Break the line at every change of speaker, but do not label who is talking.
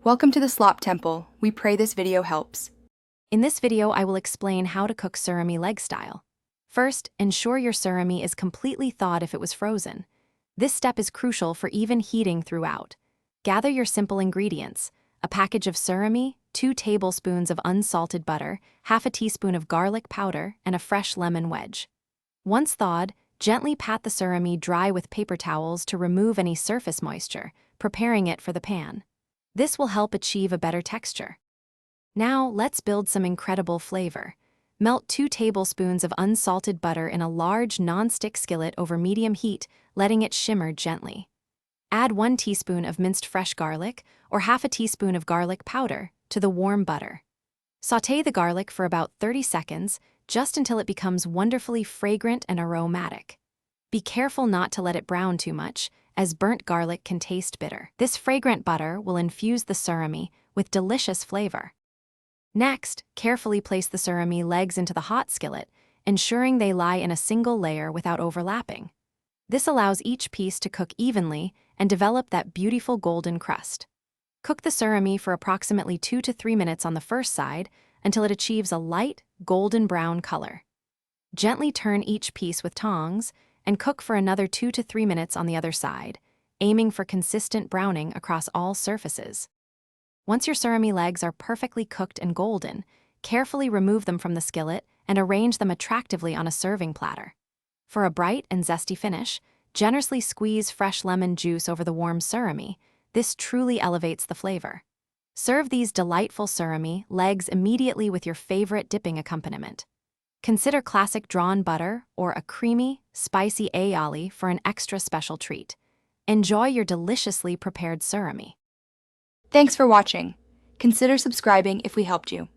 Welcome to the Slop Temple. We pray this video helps.
In this video, I will explain how to cook surimi leg style. First, ensure your surimi is completely thawed if it was frozen. This step is crucial for even heating throughout. Gather your simple ingredients: a package of surimi, 2 tablespoons of unsalted butter, half a teaspoon of garlic powder, and a fresh lemon wedge. Once thawed, gently pat the surimi dry with paper towels to remove any surface moisture, preparing it for the pan. This will help achieve a better texture. Now, let's build some incredible flavor. Melt 2 tablespoons of unsalted butter in a large non-stick skillet over medium heat, letting it shimmer gently. Add 1 teaspoon of minced fresh garlic, or half a teaspoon of garlic powder, to the warm butter. Sauté the garlic for about 30 seconds, just until it becomes wonderfully fragrant and aromatic. Be careful not to let it brown too much, as burnt garlic can taste bitter. This fragrant butter will infuse the surimi with delicious flavor. Next, carefully place the surimi legs into the hot skillet, ensuring they lie in a single layer without overlapping. This allows each piece to cook evenly and develop that beautiful golden crust. Cook the surimi for approximately 2 to 3 minutes on the first side until it achieves a light, golden brown color. Gently turn each piece with tongs and cook for another 2 to 3 minutes on the other side, aiming for consistent browning across all surfaces. Once your surimi legs are perfectly cooked and golden, carefully remove them from the skillet and arrange them attractively on a serving platter. For a bright and zesty finish, generously squeeze fresh lemon juice over the warm surimi. This truly elevates the flavor. Serve these delightful surimi legs immediately with your favorite dipping accompaniment. Consider classic drawn butter or a creamy, spicy aioli for an extra special treat. Enjoy your deliciously prepared surimi.
Thanks for watching. Consider subscribing if we helped you.